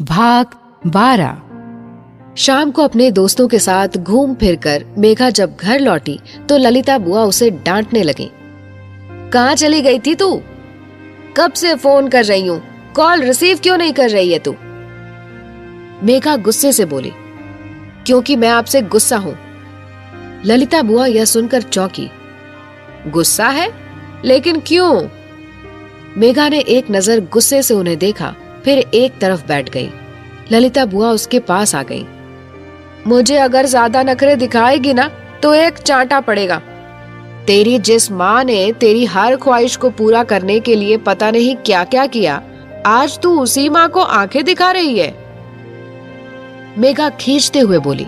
भाग 12। शाम को अपने दोस्तों के साथ घूम फिर कर मेघा जब घर लौटी तो ललिता बुआ उसे डांटने लगी। कहाँ चली गई थी तू? कब से फोन कर रही हूँ, कॉल रिसीव क्यों नहीं कर रही है तू? मेघा गुस्से से बोली। क्योंकि मैं आपसे गुस्सा हूँ। ललिता बुआ यह सुनकर चौंकी। गुस्सा है? लेकिन क्यों? मेघा ने एक नजर गुस्से से उन्हें देखा, फिर एक तरफ बैठ गई। ललिता बुआ उसके पास आ गई। मुझे अगर ज्यादा नखरे दिखाएगी ना तो एक चांटा पड़ेगा। तेरी जिस माँ ने तेरी हर ख्वाहिश को पूरा करने के लिए पता नहीं क्या क्या किया, आज तू उसी माँ को आंखें दिखा रही है। मेघा खींचते हुए बोली।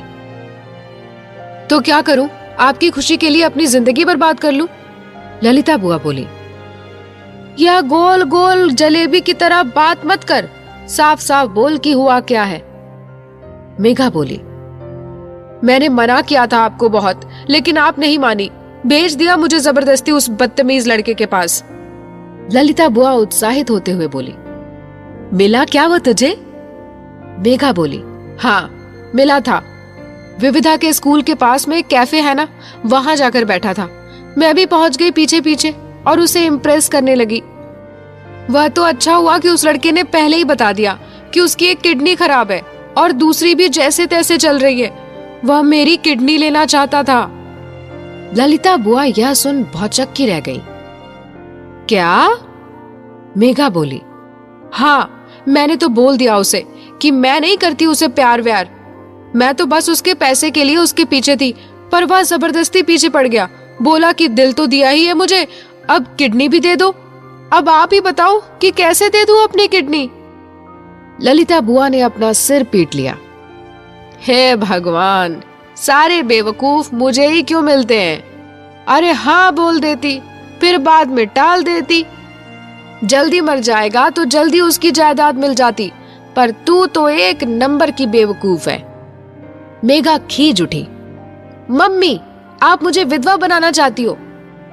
तो क्या करूं? आपकी खुशी के लिए अपनी जिंदगी बर्बाद कर लूं? ललिता बुआ बोली। यह गोल गोल जलेबी की तरह बात मत कर, साफ साफ बोल कि हुआ क्या है। मेघा बोली। मैंने मना किया था आपको बहुत, लेकिन आप नहीं मानी। भेज दिया मुझे जबरदस्ती उस बदतमीज लड़के के पास। ललिता बुआ उत्साहित होते हुए बोली। मिला क्या वो तुझे? मेघा बोली। हाँ, मिला था। विविधा के स्कूल के पास में एक कैफे है ना, वहां जाकर बैठा था। मैं भी पहुंच गई पीछे पीछे और उसे इम्प्रेस करने लगी। वह तो अच्छा हुआ कि उस लड़के ने पहले ही बता दिया कि उसकी एक किडनी खराब है और दूसरी भी जैसे तैसे चल रही है। वह मेरी किडनी लेना चाहता था। ललिता बुआ यह सुन भौचक्की रह गई। क्या? मेघा बोली। हाँ, मैंने तो बोल दिया उसे कि मैं नहीं करती उसे प्यार व्यार। मैं तो बस उसके पैसे के लिए उसके पीछे थी, पर वह जबरदस्ती पीछे पड़ गया। बोला कि दिल तो दिया ही है मुझे, अब किडनी भी दे दो। अब आप ही बताओ कि कैसे दे दूं अपनी किडनी? ललिता बुआ ने अपना सिर पीट लिया। हे भगवान, सारे बेवकूफ मुझे ही क्यों मिलते हैं? अरे हाँ बोल देती, फिर बाद में टाल देती। जल्दी मर जाएगा तो जल्दी उसकी जायदाद मिल जाती, पर तू तो एक नंबर की बेवकूफ है। मेघा खींच उठी। मम्मी, आप मुझे विधवा बनाना चाहती हो,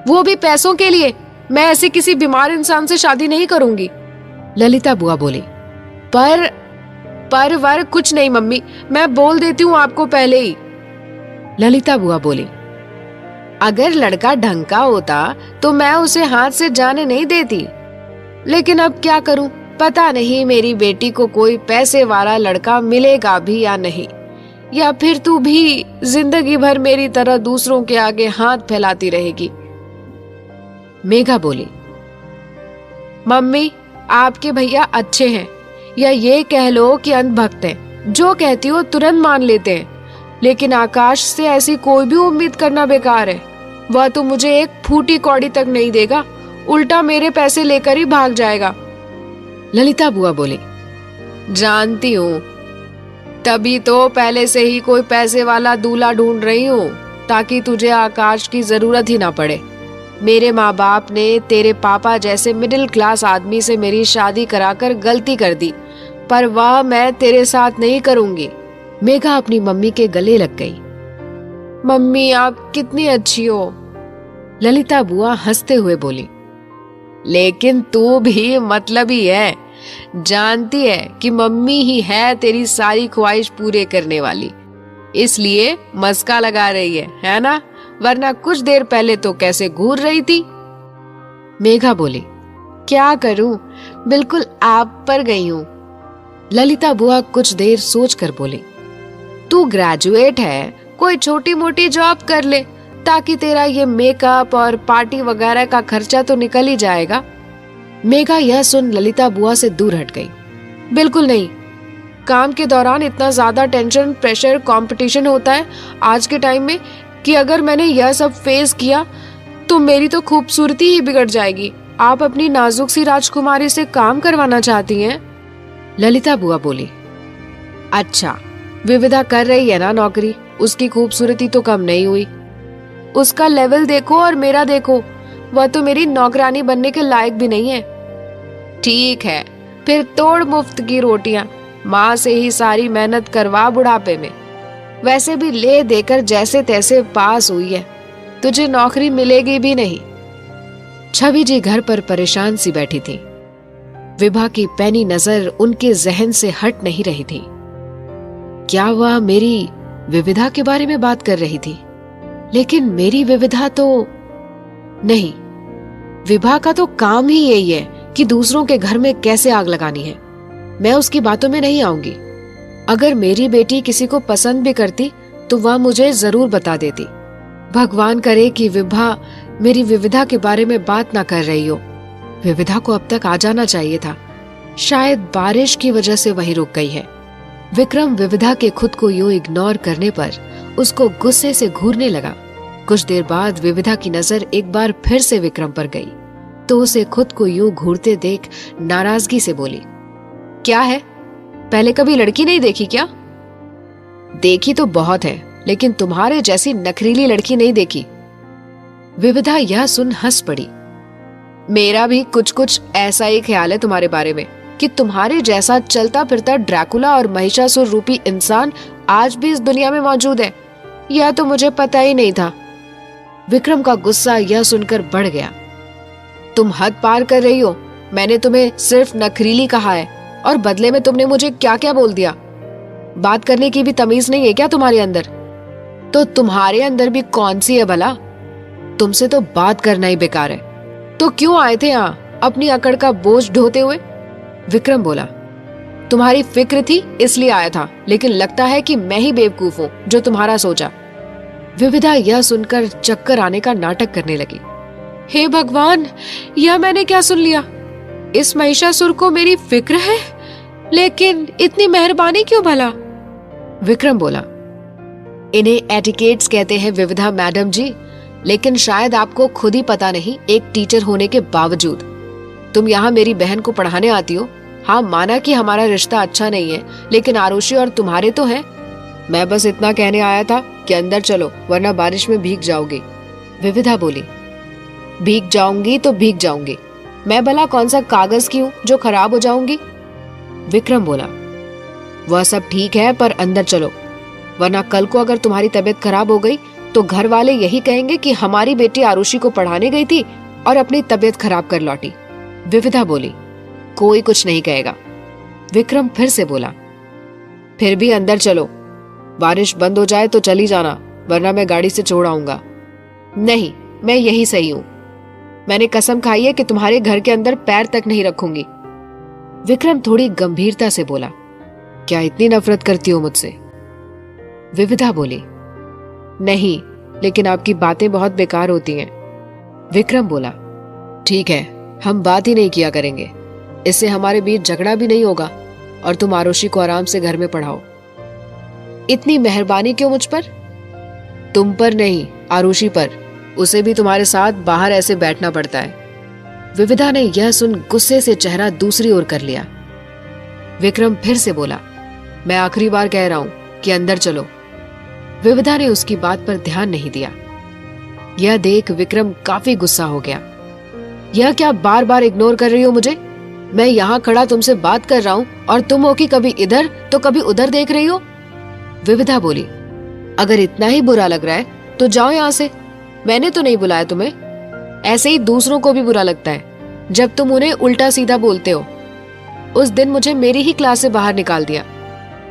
वो भी पैसों के लिए? मैं ऐसे किसी बीमार इंसान से शादी नहीं करूंगी। ललिता बुआ बोली। पर वर कुछ नहीं मम्मी, मैं बोल देती हूँ आपको पहले ही। ललिता बुआ बोली। अगर लड़का ढंग का होता तो मैं उसे हाथ से जाने नहीं देती, लेकिन अब क्या करूं? पता नहीं मेरी बेटी को कोई पैसे वाला लड़का मिलेगा भी या नहीं, या फिर तू भी जिंदगी भर मेरी तरह दूसरों के आगे हाथ फैलाती रहेगी। मेघा बोली। मम्मी, आपके भैया अच्छे हैं, या ये कह लो कि अंधभक्त हैं। जो कहती हो तुरंत मान लेते हैं, लेकिन आकाश से ऐसी कोई भी उम्मीद करना बेकार है। वह तो मुझे एक फूटी कौड़ी तक नहीं देगा, उल्टा मेरे पैसे लेकर ही भाग जाएगा। ललिता बुआ बोली। जानती हूँ, तभी तो पहले से ही कोई पैसे वाला दूल्हा ढूंढ रही हूँ, ताकि तुझे आकाश की जरूरत ही ना पड़े। मेरे माँ बाप ने तेरे पापा जैसे मिडिल क्लास आदमी से मेरी शादी कराकर गलती कर दी, पर वह मैं तेरे साथ नहीं करूंगी। मेघा अपनी मम्मी के गले लग गई। मम्मी, आप कितनी अच्छी हो। ललिता बुआ हंसते हुए बोली। लेकिन तू भी मतलबी है। जानती है कि मम्मी ही है तेरी सारी ख्वाहिश पूरे करने वाली, इसलिए मस्का लगा रही है ना? वरना कुछ देर पहले तो कैसे घूर रही थी। मेघा बोली। क्या करूं, बिल्कुल आप पर गई हूं। ललिता बुआ कुछ देर सोचकर बोली। तू ग्रेजुएट है, कोई छोटी मोटी जॉब कर ले, ताकि तेरा ये मेकअप और पार्टी वगैरह का खर्चा तो निकल ही जाएगा। मेघा यह सुन ललिता बुआ से दूर हट गई। बिल्कुल नहीं, काम के दौरान इतना ज्यादा टेंशन, प्रेशर, कंपटीशन होता है आज के टाइम में कि अगर मैंने यह सब फेस किया तो मेरी तो खूबसूरती ही बिगड़ जाएगी। आप अपनी नाजुक सी राजकुमारी से काम करवाना चाहती हैं? ललिता बुआ बोली। अच्छा, विविधा कर रही है ना नौकरी, उसकी खूबसूरती तो कम नहीं हुई। उसका लेवल देखो और मेरा देखो, वह तो मेरी नौकरानी बनने के लायक भी नहीं है। ठीक है, फिर तोड़ मुफ्त की रोटियां, माँ से ही सारी मेहनत करवा बुढ़ापे में। वैसे भी ले देकर जैसे तैसे पास हुई है, तुझे नौकरी मिलेगी भी नहीं। छवि जी घर पर परेशान सी बैठी थी। विभा की पैनी नजर उनके जहन से हट नहीं रही थी। क्या वह मेरी विविधा के बारे में बात कर रही थी? लेकिन मेरी विविधा तो नहीं। विभा का तो काम ही यही है कि दूसरों के घर में कैसे आग लगानी है। मैं उसकी बातों में नहीं आऊंगी। अगर मेरी बेटी किसी को पसंद भी करती तो वह मुझे जरूर बता देती। भगवान करे कि विभा मेरी विविधा के बारे में बात ना कर रही हो। विविधा को अब तक आ जाना चाहिए था। शायद बारिश की वजह से वहीं रुक गई है। विक्रम विविधा के खुद को यूं इग्नोर करने पर उसको गुस्से से घूरने लगा। कुछ देर बाद विविधा की नजर एक बार फिर से विक्रम पर गई तो उसे खुद को यूं घूरते देख नाराजगी से बोली, क्या है, पहले कभी लड़की नहीं देखी क्या? देखी तो बहुत है, लेकिन तुम्हारे जैसी नखरीली लड़की नहीं देखी। विविधा यह सुन हंस पड़ी। मेरा भी कुछ कुछ ऐसा ही ख्याल है तुम्हारे बारे में कि तुम्हारे जैसा चलता फिरता ड्रैकुला और महिषासुर रूपी इंसान आज भी इस दुनिया में मौजूद है। यह तो मुझे पता ही नहीं था। विक्रम का गुस्सा यह सुनकर बढ़ गया। तुम हद पार कर रही हो। मैंने तुम्हें सिर्फ नखरीली कहा है और बदले में तुमने मुझे क्या क्या बोल दिया। बात करने की भी तमीज नहीं है क्या तुम्हारे अंदर? तो तुम्हारे अंदर भी कौन सी है भला? तुमसे तो बात करना ही बेकार है। तो क्यों आए थे यहाँ अपनी अकड़ का बोझ ढोते हुए? विक्रम बोला, तुम्हारी फिक्र थी इसलिए आया था, लेकिन लगता है कि मैं ही बेवकूफ हूँ जो तुम्हारा सोचा। विविधा यह सुनकर चक्कर आने का नाटक करने लगी। हे भगवान, यह मैंने क्या सुन लिया? इस महिषासुर को मेरी फिक्र है, लेकिन इतनी मेहरबानी क्यों भला? विक्रम बोला, इन्हें एटिकेट्स कहते हैं विविधा मैडम जी, लेकिन शायद आपको खुद ही पता नहीं। एक टीचर होने के बावजूद तुम यहाँ मेरी बहन को पढ़ाने आती हो। हाँ, माना कि हमारा रिश्ता अच्छा नहीं है, लेकिन आरुषि और तुम्हारे तो हैं। मैं बस इतना कहने आया था कि अंदर चलो, वरना बारिश में भीग जाओगी। विविधा बोली, भीग जाऊंगी तो भीग जाऊंगी। मैं भला कौन सा कागज की हूँ जो खराब हो जाऊंगी? विक्रम बोला, वह सब ठीक है, पर अंदर चलो, वरना कल को अगर तुम्हारी तबीयत खराब हो गई तो घर वाले यही कहेंगे कि हमारी बेटी आरुषि को पढ़ाने गई थी और अपनी तबीयत खराब कर लौटी। विविधा बोली, कोई कुछ नहीं कहेगा। विक्रम फिर से बोला, फिर भी अंदर चलो। बारिश बंद हो जाए तो चली जाना, वरना मैं गाड़ी से छोड़ आऊंगा। नहीं, मैं यही सही हूं। मैंने कसम खाई है कि तुम्हारे घर के अंदर पैर तक नहीं रखूंगी। विक्रम थोड़ी गंभीरता से बोला, क्या इतनी नफरत करती हो मुझसे? विविधा बोली, नहीं, लेकिन आपकी बातें बहुत बेकार होती हैं। विक्रम बोला, ठीक है, हम बात ही नहीं किया करेंगे। इससे हमारे बीच झगड़ा भी नहीं होगा और तुम आरुषि को आराम से घर में पढ़ाओ। इतनी मेहरबानी क्यों मुझ पर? तुम पर नहीं, आरुषि पर। उसे भी तुम्हारे साथ बाहर ऐसे बैठना पड़ता है। विविधा ने यह सुन गुस्से से चेहरा दूसरी ओर कर लिया। विक्रम फिर से बोला, मैं आखिरी बार कह रहा हूं कि अंदर चलो। विविधा ने उसकी बात पर ध्यान नहीं दिया। यह देख विक्रम काफी गुस्सा हो गया। यह क्या बार बार इग्नोर कर रही हो मुझे? मैं यहाँ खड़ा तुमसे बात कर रहा हूँ और तुम हो कि कभी इधर तो कभी उधर देख रही हो। विविधा बोली, अगर इतना ही बुरा लग रहा है तो जाओ यहाँ से। मैंने तो नहीं बुलाया तुम्हें। ऐसे ही दूसरों को भी बुरा लगता है जब तुम उन्हें उल्टा सीधा बोलते हो। उस दिन मुझे मेरी ही क्लास से बाहर निकाल दिया।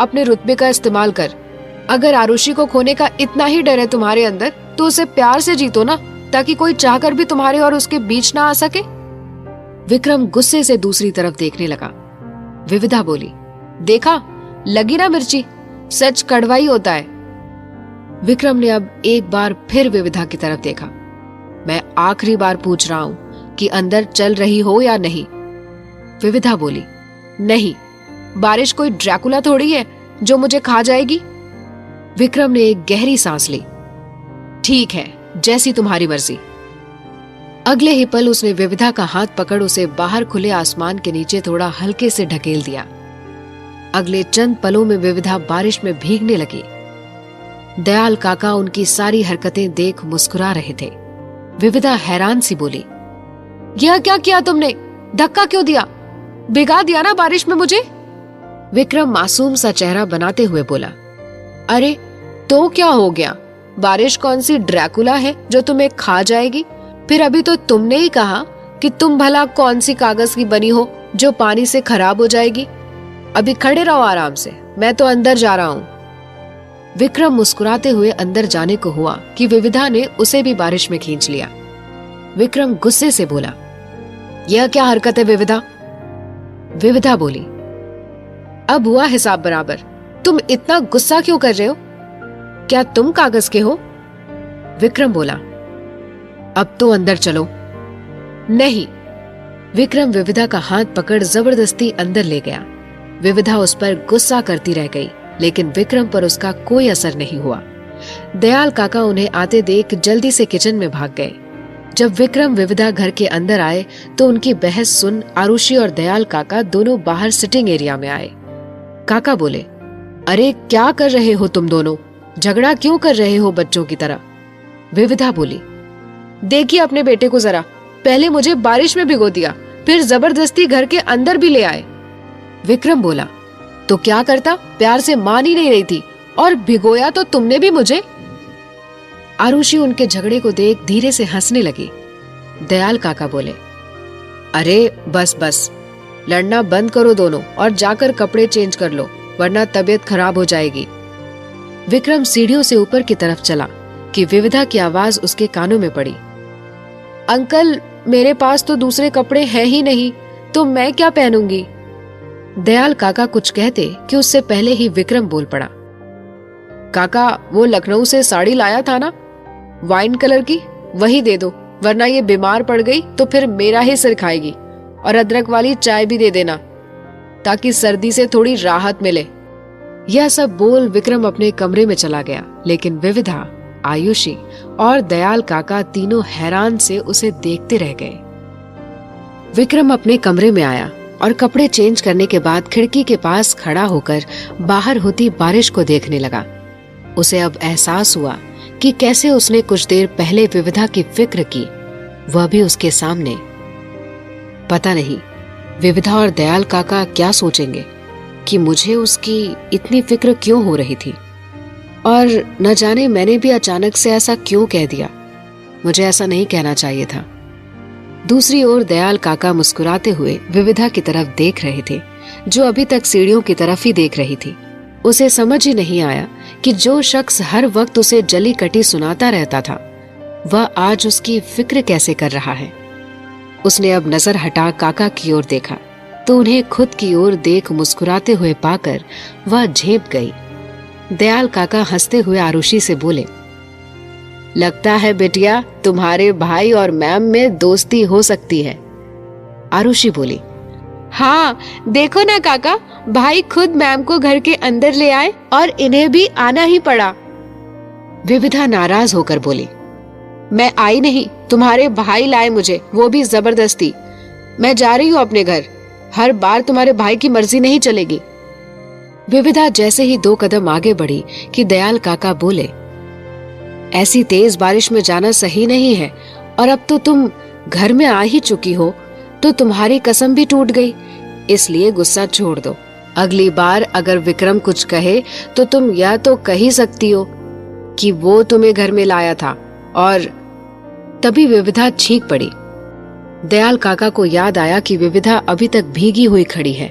अपने रुतबे का इस्तेमाल कर। अगर आरुषि को खोने का इतना ही डर है तुम्हारे अंदर तो उसे प्यार से जीतो ना, ताकि कोई चाहकर भी तुम्हारे और उसके बीच ना आ सके। विक्रम गुस्से से दूसरी तरफ देखने लगा। विविधा बोली, देखा, लगी ना मिर्ची, सच कड़वा ही होता है। विक्रम ने अब एक बार फिर विविधा की तरफ देखा। मैं आखिरी बार पूछ रहा हूं कि अंदर चल रही हो या नहीं। विविधा बोली, नहीं, बारिश कोई ड्रैकुला थोड़ी है जो मुझे खा जाएगी। विक्रम ने एक गहरी सांस ली। ठीक है, जैसी तुम्हारी मर्जी। अगले ही पल उसने विविधा का हाथ पकड़ उसे बाहर खुले आसमान के नीचे थोड़ा हल्के से ढकेल दिया। अगले चंद पलों में विविधा बारिश में भीगने लगी। दयाल काका उनकी सारी हरकतें देख मुस्कुरा रहे थे। विविधा हैरान सी बोली, यह क्या किया तुमने? धक्का क्यों दिया? भिगा दिया ना बारिश में मुझे। विक्रम मासूम सा चेहरा बनाते हुए बोला, अरे तो क्या हो गया? बारिश कौन सी ड्रैकुला है जो तुम्हें खा जाएगी? फिर अभी तो तुमने ही कहा कि तुम भला कौन सी कागज की बनी हो जो पानी से खराब हो जाएगी। अभी खड़े रहो आराम से, मैं तो अंदर जा रहा हूँ। विक्रम मुस्कुराते हुए अंदर जाने को हुआ कि विविधा ने उसे भी बारिश में खींच लिया। विक्रम गुस्से से बोला, यह क्या हरकत है विविधा? विविधा बोली, अब हुआ हिसाब बराबर। तुम इतना गुस्सा क्यों कर रहे हो? क्या तुम कागज के हो? विक्रम बोला, अब तो अंदर चलो। नहीं। विक्रम विविधा का हाथ पकड़ जबरदस्ती अंदर ले गया। विविधा उस पर गुस्सा करती रह गई, लेकिन विक्रम पर उसका कोई असर नहीं हुआ। दयाल काका उन्हें आते देख जल्दी से किचन में भाग गए। जब विक्रम विविधा घर के अंदर आए तो उनकी बहस सुन आरुषि और दयाल काका दोनों बाहर सिटिंग एरिया में आए। काका बोले, अरे क्या कर रहे हो तुम दोनों? झगड़ा क्यों कर रहे हो बच्चों की तरह? विविधा बोली, देखिए अपने बेटे को जरा, पहले मुझे बारिश में भिगो दिया, फिर जबरदस्ती घर के अंदर भी ले आए। विक्रम बोला, तो क्या करता? प्यार से मान ही नहीं रही थी और भिगोया तो तुमने भी मुझे। आरुषि उनके झगड़े को देख धीरे से हंसने लगी। दयाल काका बोले, अरे बस बस, लड़ना बंद करो दोनों और जाकर कपड़े चेंज कर लो, वरना तबीयत खराब हो जाएगी। विक्रम सीढ़ियों से ऊपर की तरफ चला कि विविधा की आवाज उसके कानों में पड़ी, अंकल मेरे पास तो दूसरे कपड़े हैं ही नहीं, तो मैं क्या पहनूंगी? दयाल काका कुछ कहते कि उससे पहले ही विक्रम बोल पड़ा, काका वो लखनऊ से साड़ी लाया था ना, वाइन कलर की, वही दे दो, वरना ये बीमार पड़ गई तो फिर मेरा ही सिर खाएगी। और अदरक वाली चाय भी दे देना, ताकि सर्दी से थोड़ी राहत मिले। यह सब बोल विक्रम अपने कमरे में चला गया, लेकिन विविधा, आयुषी और दयाल काका तीनों हैरान से उसे देखते रह गए। विक्रम अपने कमरे में आया और कपड़े चेंज करने के बाद खिड़की के पास खड़ा होकर बाहर होती बारिश को देखने लगा। उसे अब एहसास हुआ कि कैसे उसने कुछ देर पहले विविधा की फिक्र की, वह भी उसके सामने। पता नहीं विविधा और दयाल काका क्या सोचेंगे कि मुझे उसकी इतनी फिक्र क्यों हो रही थी, और न जाने मैंने भी अचानक से ऐसा क्यों कह दिया। मुझे ऐसा नहीं कहना चाहिए था। दूसरी ओर दयाल काका मुस्कुराते हुए विविधा की तरफ देख रहे थे, जो अभी तक सीढ़ियों की तरफ ही देख रही थी। उसे समझ ही नहीं आया कि जो शख्स हर वक्त उसे जली कटी सुनाता रहता था, वह आज उसकी फिक्र कैसे कर रहा है। उसने अब नजर हटा काका की ओर देखा तो उन्हें खुद की ओर देख मुस्कुराते हुए पाकर वह झेप गई। दयाल काका हंसते हुए आरुषि से बोले, लगता है बिटिया तुम्हारे भाई और मैम में दोस्ती हो सकती है। आरुषि बोली, हाँ देखो ना काका, भाई खुद मैम को घर के अंदर ले आए और इन्हें भी आना ही पड़ा। विविधा नाराज होकर बोली, मैं आई नहीं, तुम्हारे भाई लाए मुझे, वो भी जबरदस्ती। मैं जा रही हूँ अपने घर, हर बार तुम्हारे भाई की मर्जी नहीं चलेगी। विविधा जैसे ही 2 कदम आगे बढ़ी कि दयाल काका बोले, ऐसी तेज बारिश में जाना सही नहीं है, और अब तो तुम घर में आ ही चुकी हो तो तुम्हारी कसम भी टूट गई, इसलिए गुस्सा छोड़ दो। अगली बार अगर विक्रम कुछ कहे तो तुम यह तो कह ही सकती हो कि वो तुम्हें घर में लाया था। और तभी विविधा चीख पड़ी। दयाल काका को याद आया कि विविधा अभी तक भीगी हुई खड़ी है।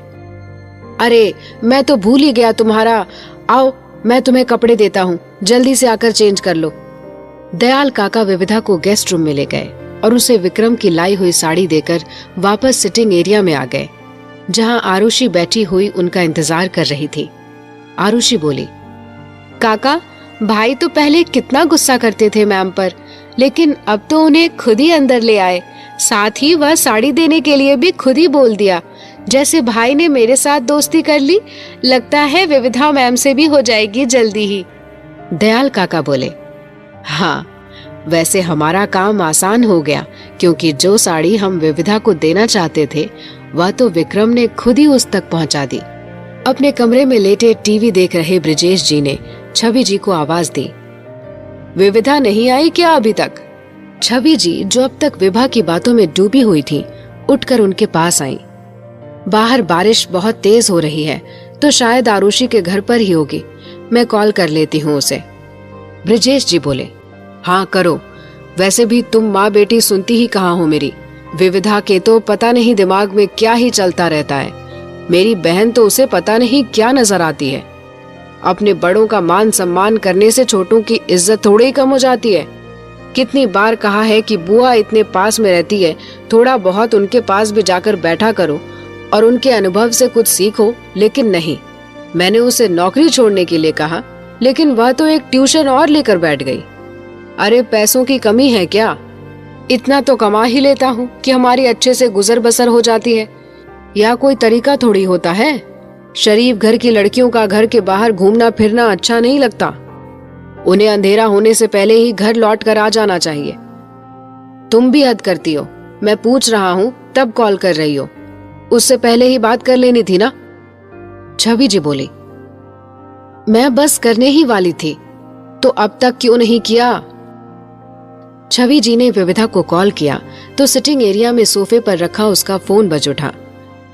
अरे मैं तो भूल ही गया तुम्हारा, आओ मैं तुम्हें कपड़े देता हूँ, जल्दी से आकर चेंज कर लो। दयाल काका विविधा को गेस्ट रूम में ले गए और उसे विक्रम की लाई हुई साड़ी देकर वापस सिटिंग एरिया में आ गए, जहां आरुषि बैठी हुई उनका इंतजार कर रही थी। आरुषि बोली, काका भाई तो पहले कितना गुस्सा करते थे मैम पर, लेकिन अब तो उन्हें खुद ही अंदर ले आए, साथ ही वह साड़ी देने के लिए भी खुद ही बोल दिया। जैसे भाई ने मेरे साथ दोस्ती कर ली, लगता है विविधा मैम से भी हो जाएगी जल्दी ही। दयाल काका बोले, हाँ वैसे हमारा काम आसान हो गया, क्योंकि जो साड़ी हम विविधा को देना चाहते थे वह तो विक्रम ने खुद ही उस तक पहुंचा दी। अपने कमरे में लेटे टीवी देख रहे ब्रिजेश जी ने छवि जी को आवाज दी, विविधा नहीं आई क्या अभी तक? छवि जी, जो अब तक विभा की बातों में डूबी हुई थी, उठकर उनके पास आई। बाहर बारिश बहुत तेज हो रही है, तो शायद आरुषि के घर पर ही होगी, मैं कॉल कर लेती हूँ उसे। ब्रिजेश जी बोले, हाँ करो, वैसे भी तुम माँ बेटी सुनती ही कहाँ हो मेरी, विविधा के तो पता नहीं दिमाग में क्या ही चलता रहता है। मेरी बहन तो उसे पता नहीं क्या नजर आती है। अपने बड़ों का मान सम्मान करने से छोटों की इज्जत थोड़ी ही कम हो जाती है। कितनी बार कहा है कि बुआ इतने पास में रहती है, थोड़ा बहुत उनके पास भी जाकर बैठा करो और उनके अनुभव से कुछ सीखो, लेकिन नहीं। मैंने उसे नौकरी छोड़ने के लिए कहा, लेकिन वह तो एक ट्यूशन और लेकर बैठ गई। अरे पैसों की कमी है क्या? इतना तो कमा ही लेता हूँ कि हमारी अच्छे से गुजर बसर हो जाती है। या कोई तरीका थोड़ी होता है। शरीफ घर की लड़कियों का घर के बाहर घूमना फिरना अच्छा नहीं लगता। उन्हें अंधेरा होने से पहले ही घर लौट कर आ जाना चाहिए। तुम भी हद करती हो। मैं पूछ रहा हूँ तब कॉल कर रही हो। उससे पहले ही बात कर लेनी थी ना। छवि जी बोली, मैं बस करने ही वाली थी, तो अब तक क्यों नहीं किया? छवि जी ने विविधा को कॉल किया तो सिटिंग एरिया में सोफे पर रखा उसका फोन बज उठा।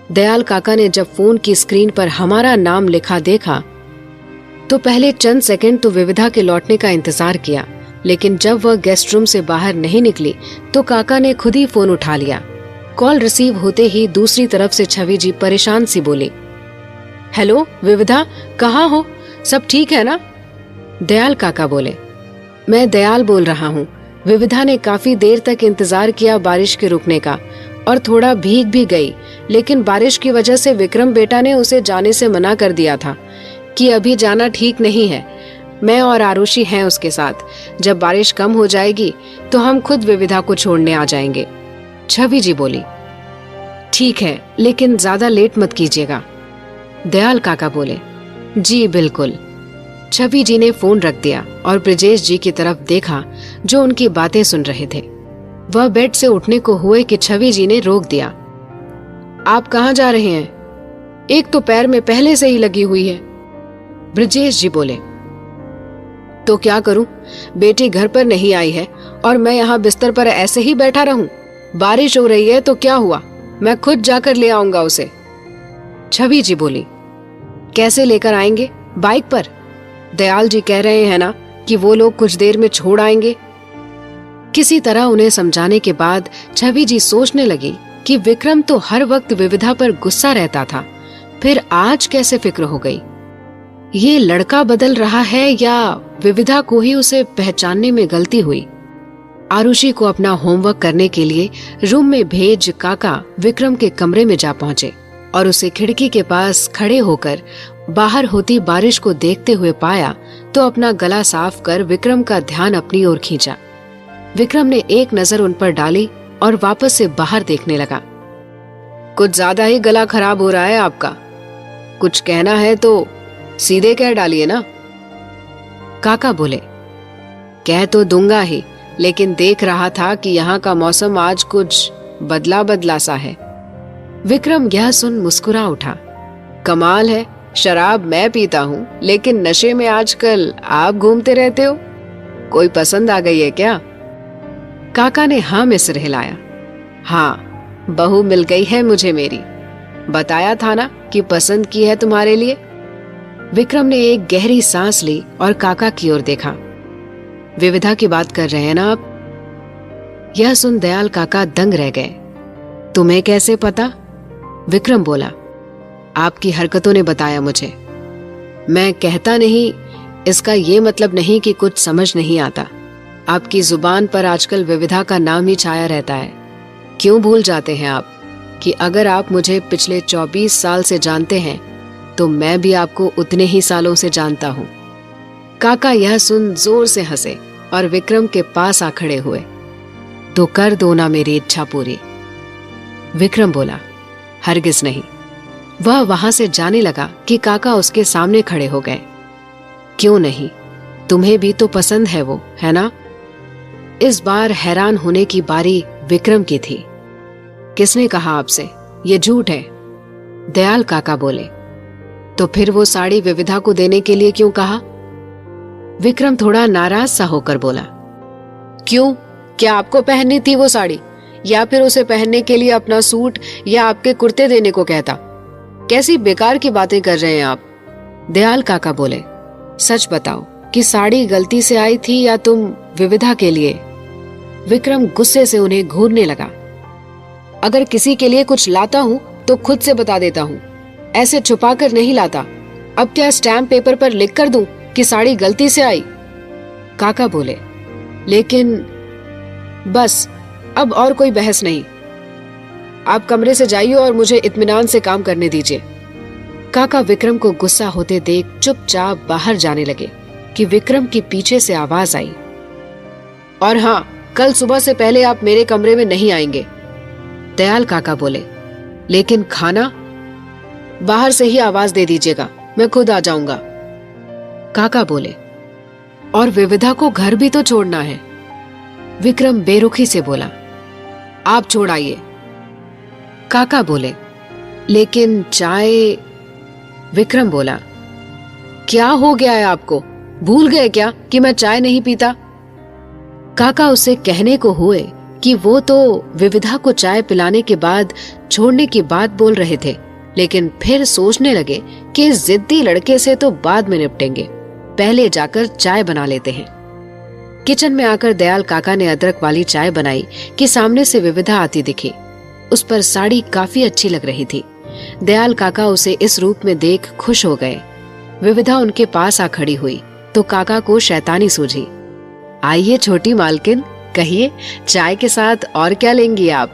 दयाल काका ने जब फोन की स्क्रीन पर हमारा नाम लिखा देखा तो पहले चंद सेकंड तो विविधा के लौटने का इंतजार किया, लेकिन जब वह गेस्ट रूम से बाहर नहीं निकली तो काका ने खुद ही फोन उठा लिया। कॉल रिसीव होते ही दूसरी तरफ से छवि जी परेशान सी बोली, हेलो विविधा, कहाँ हो? सब ठीक है ना? दयाल काका बोले, मैं दयाल बोल रहा हूँ। विविधा ने काफी देर तक इंतजार किया बारिश के रुकने का और थोड़ा भीग भी गई, लेकिन बारिश की वजह से विक्रम बेटा ने उसे जाने से मना कर दिया था कि अभी जाना ठीक नहीं है। मैं और आरुषि हैं उसके साथ। जब बारिश कम हो जाएगी तो हम खुद विविधा को छोड़ने आ जाएंगे। छवि जी बोली, ठीक है, लेकिन ज्यादा लेट मत कीजिएगा। दयाल काका बोले, जी बिल्कुल। छवि जी ने फोन रख दिया और ब्रिजेश जी की तरफ देखा जो उनकी बातें सुन रहे थे। वह बेड से उठने को हुए कि छवि जी ने रोक दिया। आप कहाँ जा रहे हैं? एक तो पैर में पहले से ही लगी हुई है। ब्रिजेश जी बोले, तो क्या करूं? बेटी घर पर नहीं आई है और मैं यहाँ बिस्तर पर ऐसे ही बैठा रहूं? बारिश हो रही है तो क्या हुआ, मैं खुद जाकर ले आऊंगा उसे। छवि जी बोली, कैसे लेकर आएंगे? बाइक पर? दयाल जी कह रहे हैं ना कि वो लोग कुछ देर में छोड़ आएंगे। किसी तरह उन्हें समझाने के बाद छवि जी सोचने लगी कि विक्रम तो हर वक्त विविधा पर गुस्सा रहता था, फिर आज कैसे फिक्र हो गई? ये लड़का बदल रहा है या विविधा को ही उसे पहचानने में गलती हुई? आरुषि को अपना होमवर्क करने के लिए रूम में भेज काका विक्रम के कमरे में जा पहुंचे और उसे खिड़की के पास खड़े होकर बाहर होती बारिश को देखते हुए पाया तो अपना गला साफ कर विक्रम का ध्यान अपनी ओर खींचा। विक्रम ने एक नजर उन पर डाली और वापस से बाहर देखने लगा। कुछ ज्यादा ही गला खराब हो रहा है आपका। कुछ कहना है तो सीधे कह डालिए ना। काका बोले, कह तो दूंगा ही, लेकिन देख रहा था कि यहाँ का मौसम आज कुछ बदला बदला सा है। विक्रम यह सुन मुस्कुरा उठा। कमाल है, शराब मैं पीता हूँ लेकिन नशे में आजकल आप घूमते रहते हो। कोई पसंद आ गई है क्या? काका ने हाँ में सिर हिलाया। हाँ, बहू मिल गई है मुझे मेरी। बताया था ना कि पसंद की है तुम्हारे लिए। विक्रम ने एक गहरी सांस ली और काका की ओर देखा। विविधा की बात कर रहे हैं ना आप? यह सुन दयाल काका दंग रह गए। तुम्हें कैसे पता? विक्रम बोला, आपकी हरकतों ने बताया मुझे। मैं कहता नहीं, इसका ये मतलब नहीं कि कुछ समझ नहीं आता। आपकी जुबान पर आजकल विविधा का नाम ही छाया रहता है। क्यों भूल जाते हैं आप कि अगर आप मुझे पिछले 24 साल से जानते हैं तो मैं भी आपको उतने ही सालों से जानता हूँ। काका यह सुन जोर से हंसे और विक्रम के पास आ खड़े हुए। तो कर दो ना मेरी इच्छा पूरी। विक्रम बोला, हरगिज नहीं। वह वहां से जाने लगा कि काका उसके सामने खड़े हो गए। क्यों नहीं? तुम्हें भी तो पसंद है वो, है ना? इस बार हैरान होने की बारी विक्रम की थी। किसने कहा आपसे? ये झूठ है। दयाल काका बोले, तो फिर वो साड़ी विविधा को देने के लिए क्यों कहा? विक्रम थोड़ा नाराज सा होकर बोला, क्यों? क्या आपको पहननी थी वो साड़ी, या फिर उसे पहनने के लिए अपना सूट या आपके कुर्ते देने को कहता? कैसी बेकार की बातें कर रहे हैं आप। दयाल काका बोले, सच बताओ कि साड़ी गलती से आई थी या तुम विविधा के लिए? विक्रम गुस्से से उन्हें घूरने लगा। अगर किसी के लिए कुछ लाता हूँ तो खुद से बता देता हूँ, ऐसे छुपा कर नहीं लाता। अब क्या स्टैम्प पेपर पर लिख कर दूं कि साड़ी गलती से आई? काका बोले। लेकिन बस, अब और कोई बहस नहीं। आप कमरे से जाइए और मुझे इत्मीनान से काम करने दीजिए। काका विक्रम को गुस्सा होते देख चुपचाप बाहर जाने लगे कि विक्रम की पीछे से आवाज आई, और हाँ, कल सुबह से पहले आप मेरे कमरे में नहीं आएंगे। दयाल काका बोले। लेकिन खाना? बाहर से ही आवाज दे दीजिएगा, मैं खुद आ जाऊंगा। काका बोले। और विविधा को घर भी तो छोड़ना है। विक्रम बेरुखी से बोला। आप छोड़ आइए। काका बोले। लेकिन चाय? विक्रम बोला। क्या हो गया है आपको? भूल गए क्या कि मैं चाय नहीं पीता? काका उसे कहने को हुए कि वो तो विविधा को चाय पिलाने के बाद छोड़ने की बात बोल रहे थे, लेकिन फिर सोचने लगे कि इस जिद्दी लड़के से तो बाद में निपटेंगे, पहले जाकर चाय बना लेते हैं। किचन में आकर दयाल काका ने अदरक वाली चाय बनाई कि सामने से विविधा आती दिखी। उस पर साड़ी काफी अच्छी लग रही थी। दयाल काका उसे इस रूप में देख खुश हो गए। विविधा उनके पास आ खड़ी हुई तो काका को शैतानी सूझी। आइए छोटी मालकिन, कहिए चाय के साथ और क्या लेंगी आप?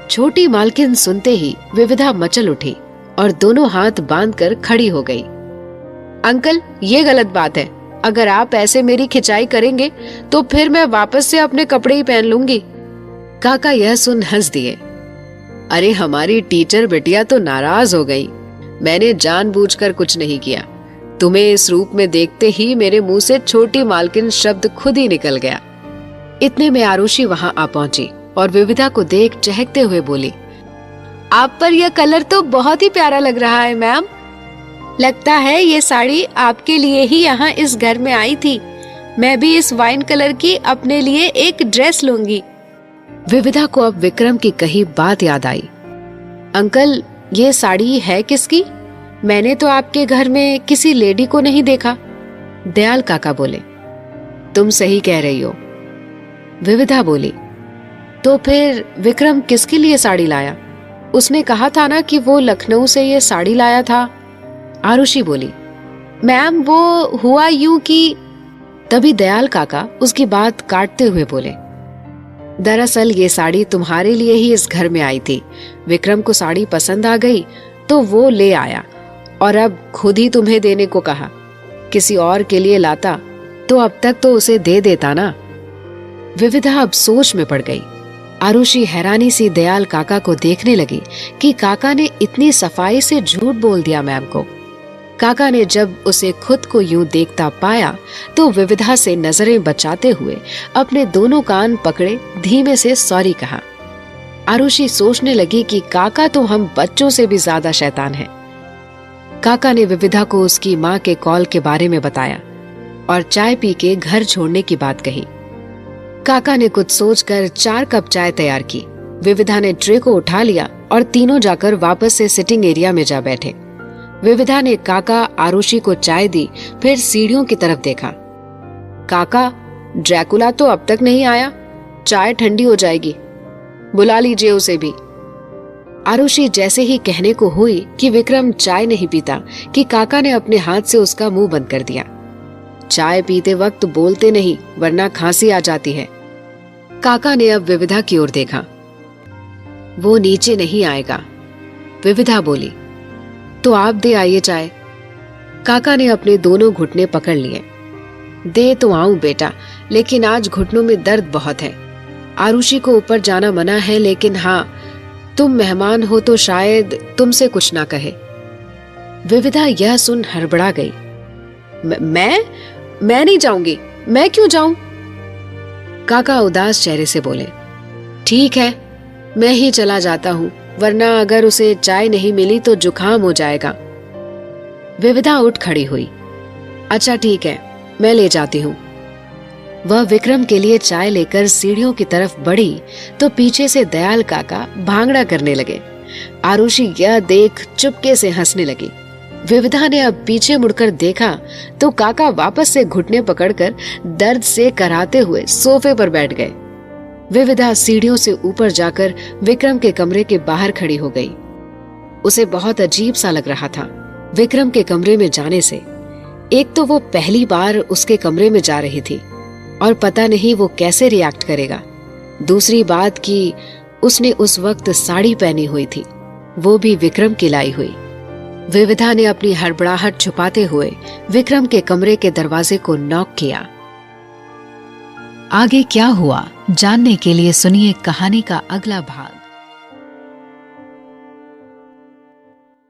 छोटी मालकिन सुनते ही विविधा मचल उठी और दोनों हाथ बांधकर खड़ी हो गई। अंकल, ये गलत बात है। अगर आप ऐसे मेरी खिंचाई करेंगे तो फिर मैं वापस से अपने कपड़े ही पहन लूंगी। काका यह सुन हंस दिए। अरे हमारी टीचर बिटिया तो नाराज हो गई। मैंने जानबूझकर कुछ नहीं किया। तुम्हें इस रूप में देखते ही मेरे मुंह से छोटी मालकिन शब्द खुद ही निकल गया। इतने में आरुषि वहां आ पहुंची और विविधा को देख चहकते हुए बोली, आप पर यह कलर तो बहुत ही प्यारा लग रहा है मैम। लगता है ये साड़ी आपके लिए ही यहाँ इस घर में आई थी। मैं भी इस वाइन कलर की अपने लिए एक ड्रेस लूंगी। विविधा को अब विक्रम की कही बात याद आई। अंकल, ये साड़ी है किसकी? मैंने तो आपके घर में किसी लेडी को नहीं देखा। दयाल काका बोले। तुम सही कह रही हो। विविधा बोली। तो फिर विक्रम किसके लिए साड़ी लाया? उसने कहा था ना कि वो लखनऊ से ये साड़ी लाया था। आरुषि बोली। मैम, वो हुआ यूं कि। तभी दयाल काका उसकी बात काटते हुए बोले, दरअसल ये साड़ी तुम्हारे लिए ही इस घर में आई थी। विक्रम को साड़ी पसंद आ गई तो वो ले आया और अब खुद ही तुम्हें देने को कहा। किसी और के लिए लाता तो अब तक तो उसे दे देता ना। विविधा अब सोच में पड़ गई। आरुषि हैरानी सी दयाल काका को देखने लगी कि काका ने इतनी सफाई से झूठ बोल दिया मैम को। काका ने जब उसे खुद को यूं देखता पाया तो विविधा से नजरें बचाते हुए अपने दोनों कान पकड़े धीमे से सॉरी कहा। आरुषि सोचने लगी कि काका तो हम बच्चों से भी ज्यादा शैतान है। काका ने विविधा को उसकी माँ के कॉल के बारे में बताया और चाय पी के घर छोड़ने की बात कही। काका ने कुछ सोचकर 4 कप चाय तैयार की। विविधा ने ट्रे को उठा लिया और तीनों जाकर वापस से सिटिंग एरिया में जा बैठे। विविधा ने काका आरुषि को चाय दी, फिर सीढ़ियों की तरफ देखा। काका, ड्रैकुला तो अब तक नहीं आया, चाय ठंडी हो जाएगी, बुला लीजिए उसे भी। आरुषि जैसे ही कहने को हुई कि विक्रम चाय नहीं पीता कि काका ने अपने हाथ से उसका मुंह बंद कर दिया। चाय पीते वक्त बोलते नहीं वरना खांसी आ जाती है। काका ने अब विविधा की ओर देखा। वो नीचे नहीं आएगा। विविधा बोली। तो आप दे आइए चाय। काका ने अपने दोनों घुटने पकड़ लिए। दे तो आऊं बेटा, लेकिन आज घुटनों में दर्द बहुत है। आरुषि को ऊपर जाना मना है, लेकिन हाँ, तुम मेहमान हो तो शायद तुमसे कुछ ना कहे। विविधा यह सुन हड़बड़ा गई। मैं नहीं जाऊंगी। मैं क्यों जाऊं? काका उदास चेहरे से बोले। ठीक है, मैं ही चला जाता हूं, वरना अगर उसे चाय नहीं मिली तो जुकाम हो जाएगा। विविधा उठ खड़ी हुई। अच्छा ठीक है, मैं ले जाती हूँ। वह विक्रम के लिए चाय लेकर सीढ़ियों की तरफ बढ़ी तो पीछे से दयाल काका भांगड़ा करने लगे। आरुषि यह देख चुपके से हंसने लगी। विविधा ने अब पीछे मुड़कर देखा तो काका वापस से घुटने पकड़कर दर्द से कराते हुए सोफे पर बैठ गए। विविधा सीढ़ियों से ऊपर जाकर विक्रम के कमरे के बाहर खड़ी हो गई। उसे बहुत अजीब सा लग रहा था विक्रम के कमरे में जाने से। एक तो वो पहली बार उसके कमरे में जा रही थी और पता नहीं वो कैसे रिएक्ट करेगा। दूसरी बात कि उसने उस वक्त साड़ी पहनी हुई थी, वो भी विक्रम की लाई हुई। विविधा ने अपनी हड़बड़ाहट छुपाते हुए विक्रम के कमरे के दरवाजे को नॉक किया। आगे क्या हुआ जानने के लिए सुनिए कहानी का अगला भाग।